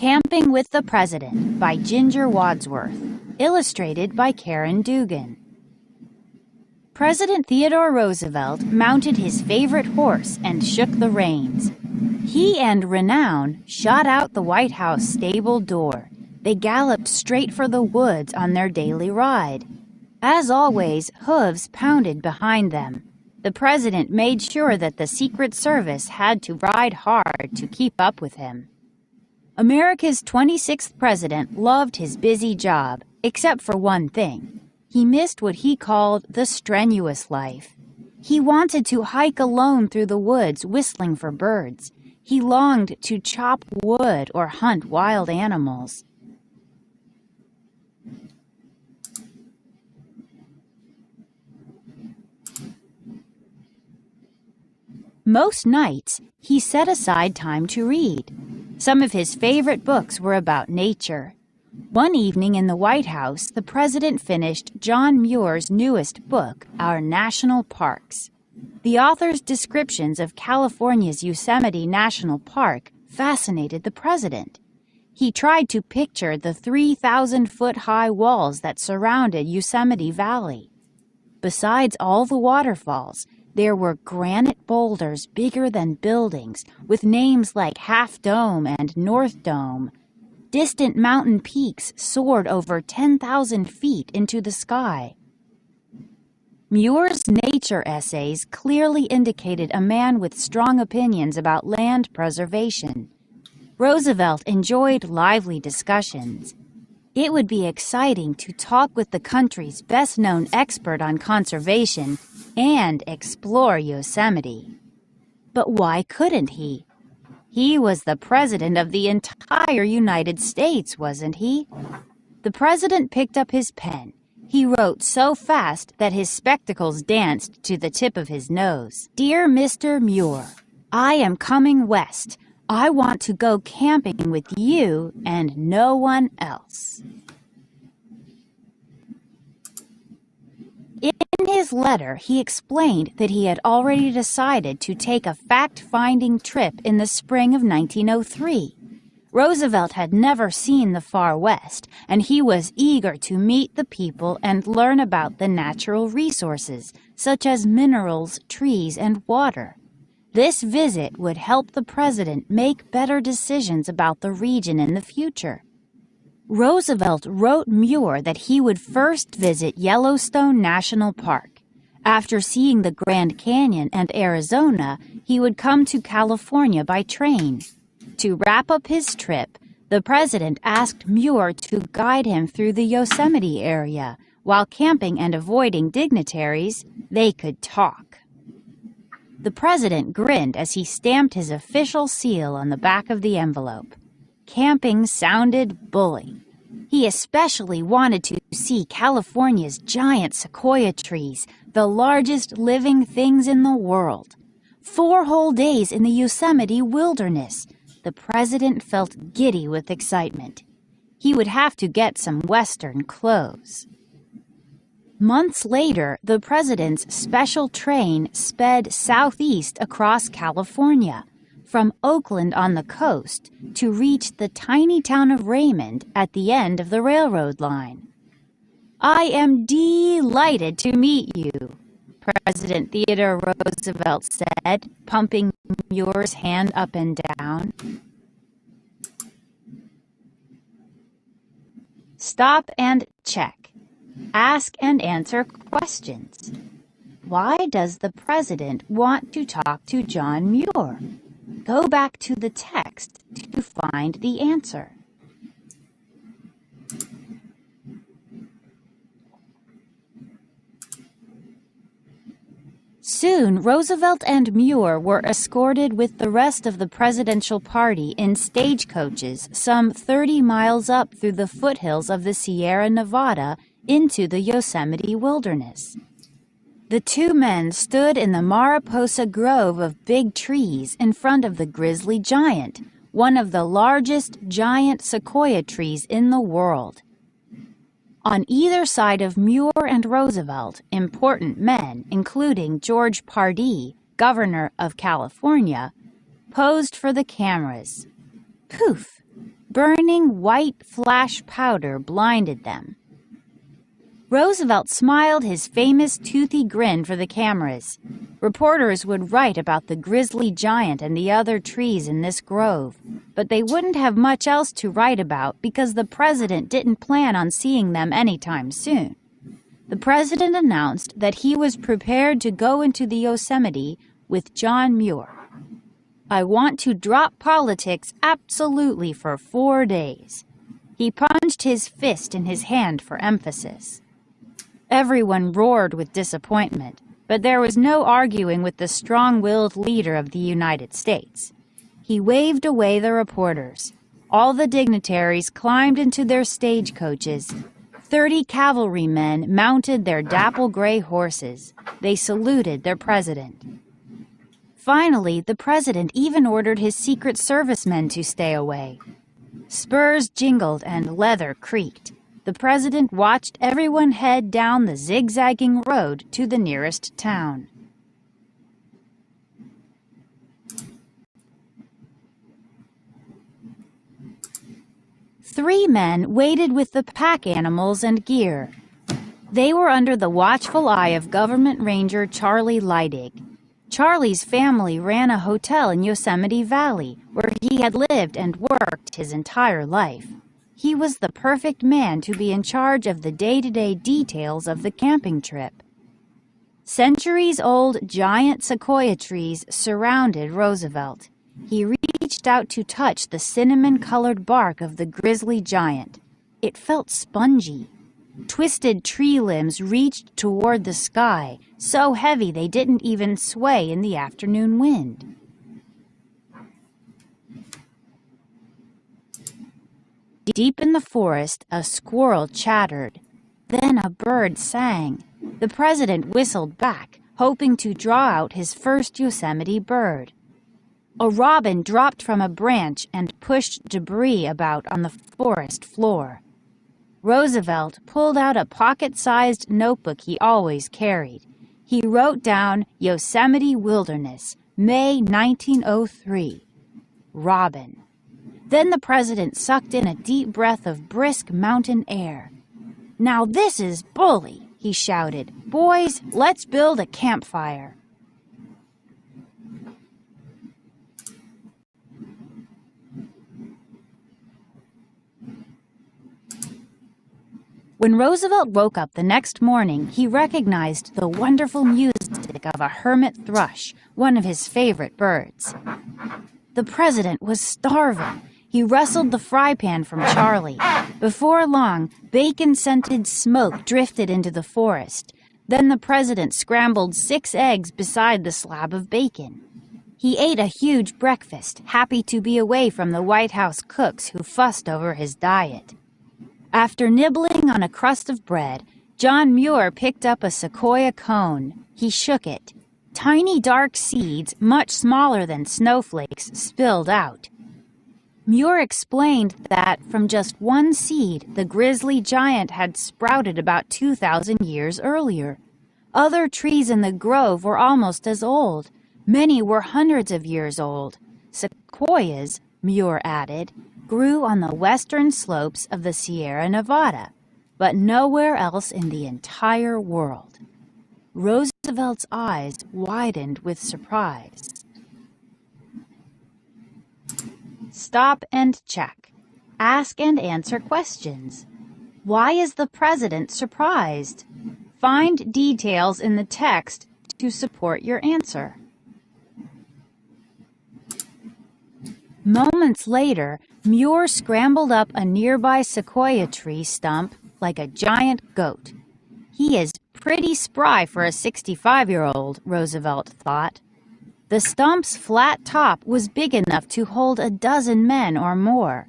Camping with the President by Ginger Wadsworth, illustrated by Karen Dugan. President Theodore Roosevelt mounted his favorite horse and shook the reins. He and Renown shot out the White House stable door. They galloped straight for the woods on their daily ride. As always, hooves pounded behind them. The president made sure that the Secret Service had to ride hard to keep up with him. America's 26th president loved his busy job, except for one thing. He missed what he called the strenuous life. He wanted to hike alone through the woods whistling for birds. He longed to chop wood or hunt wild animals. Most nights, he set aside time to read. Some of his favorite books were about nature. One evening in the White House, the president finished John Muir's newest book, Our National Parks. The author's descriptions of California's Yosemite National Park fascinated the president. He tried to picture the 3,000-foot-high walls that surrounded Yosemite Valley. Besides all the waterfalls, there were granite boulders bigger than buildings, with names like Half Dome and North Dome. Distant mountain peaks soared over 10,000 feet into the sky. Muir's nature essays clearly indicated a man with strong opinions about land preservation. Roosevelt enjoyed lively discussions. It would be exciting to talk with the country's best-known expert on conservation and explore Yosemite. But why couldn't he? He was the president of the entire United States, wasn't he? The president picked up his pen. He wrote so fast that his spectacles danced to the tip of his nose. Dear Mr. Muir, I am coming west. I want to go camping with you and no one else. In his letter, he explained that he had already decided to take a fact-finding trip in the spring of 1903. Roosevelt had never seen the Far West, and he was eager to meet the people and learn about the natural resources, such as minerals, trees, and water. This visit would help the president make better decisions about the region in the future. Roosevelt wrote Muir that he would first visit Yellowstone National Park. After seeing the Grand Canyon and Arizona, he would come to California by train. To wrap up his trip, the president asked Muir to guide him through the Yosemite area. While camping and avoiding dignitaries, they could talk. The president grinned as he stamped his official seal on the back of the envelope. Camping sounded bully. He especially wanted to see California's giant sequoia trees, the largest living things in the world. 4 whole days in the Yosemite wilderness. The president felt giddy with excitement. He would have to get some Western clothes. Months later, the president's special train sped southeast across California, from Oakland on the coast to reach the tiny town of Raymond at the end of the railroad line. I am delighted to meet you, President Theodore Roosevelt said, pumping Muir's hand up and down. Stop and check. Ask and answer questions. Why does the president want to talk to John Muir? Go back to the text to find the answer. Soon, Roosevelt and Muir were escorted with the rest of the presidential party in stagecoaches some 30 miles up through the foothills of the Sierra Nevada into the Yosemite wilderness. The 2 men stood in the Mariposa Grove of big trees in front of the Grizzly Giant, one of the largest giant sequoia trees in the world. On either side of Muir and Roosevelt, important men, including George Pardee, governor of California, posed for the cameras. Poof! Burning white flash powder blinded them. Roosevelt smiled his famous toothy grin for the cameras. Reporters would write about the grizzly giant and the other trees in this grove, but they wouldn't have much else to write about because the president didn't plan on seeing them anytime soon. The president announced that he was prepared to go into the Yosemite with John Muir. "I want to drop politics absolutely for 4 days." He punched his fist in his hand for emphasis. Everyone roared with disappointment, but there was no arguing with the strong-willed leader of the United States. He waved away the reporters. All the dignitaries climbed into their stagecoaches. 30 cavalrymen mounted their dapple-gray horses. They saluted their president. Finally, the president even ordered his Secret Service men to stay away. Spurs jingled and leather creaked. The president watched everyone head down the zigzagging road to the nearest town. Three men waited with the pack animals and gear. They were under the watchful eye of Government Ranger Charlie Leidig. Charlie's family ran a hotel in Yosemite Valley, where he had lived and worked his entire life. He was the perfect man to be in charge of the day-to-day details of the camping trip. Centuries-old giant sequoia trees surrounded Roosevelt. He reached out to touch the cinnamon-colored bark of the grizzly giant. It felt spongy. Twisted tree limbs reached toward the sky, so heavy they didn't even sway in the afternoon wind. Deep in the forest, a squirrel chattered. Then a bird sang. The president whistled back, hoping to draw out his first Yosemite bird. A robin dropped from a branch and pushed debris about on the forest floor. Roosevelt pulled out a pocket-sized notebook he always carried. He wrote down Yosemite Wilderness, May 1903. Robin. Then the president sucked in a deep breath of brisk mountain air. "Now this is bully," he shouted. "Boys, let's build a campfire." When Roosevelt woke up the next morning, he recognized the wonderful music of a hermit thrush, one of his favorite birds. The president was starving. He wrestled the fry pan from Charlie. Before long, bacon-scented smoke drifted into the forest. Then the president scrambled 6 eggs beside the slab of bacon. He ate a huge breakfast, happy to be away from the White House cooks who fussed over his diet. After nibbling on a crust of bread, John Muir picked up a sequoia cone. He shook it. Tiny dark seeds, much smaller than snowflakes, spilled out. Muir explained that from just one seed, the grizzly giant had sprouted about 2,000 years earlier. Other trees in the grove were almost as old. Many were hundreds of years old. Sequoias, Muir added, grew on the western slopes of the Sierra Nevada, but nowhere else in the entire world. Roosevelt's eyes widened with surprise. Stop and check. Ask and answer questions. Why is the president surprised? Find details in the text to support your answer. Moments later, Muir scrambled up a nearby sequoia tree stump like a giant goat. He is pretty spry for a 65-year-old, Roosevelt thought. The stump's flat top was big enough to hold a dozen men or more.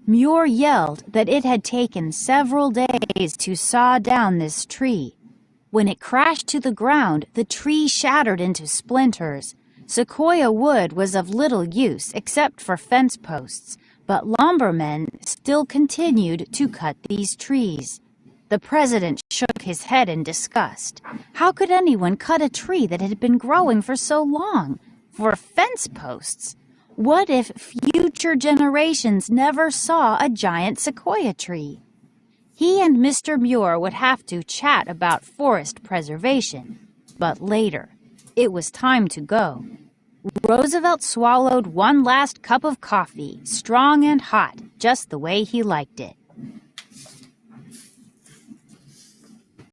Muir yelled that it had taken several days to saw down this tree. When it crashed to the ground, the tree shattered into splinters. Sequoia wood was of little use except for fence posts, but lumbermen still continued to cut these trees. The president shook his head in disgust. How could anyone cut a tree that had been growing for so long? For fence posts? What if future generations never saw a giant sequoia tree? He and Mr. Muir would have to chat about forest preservation. But later, it was time to go. Roosevelt swallowed one last cup of coffee, strong and hot, just the way he liked it.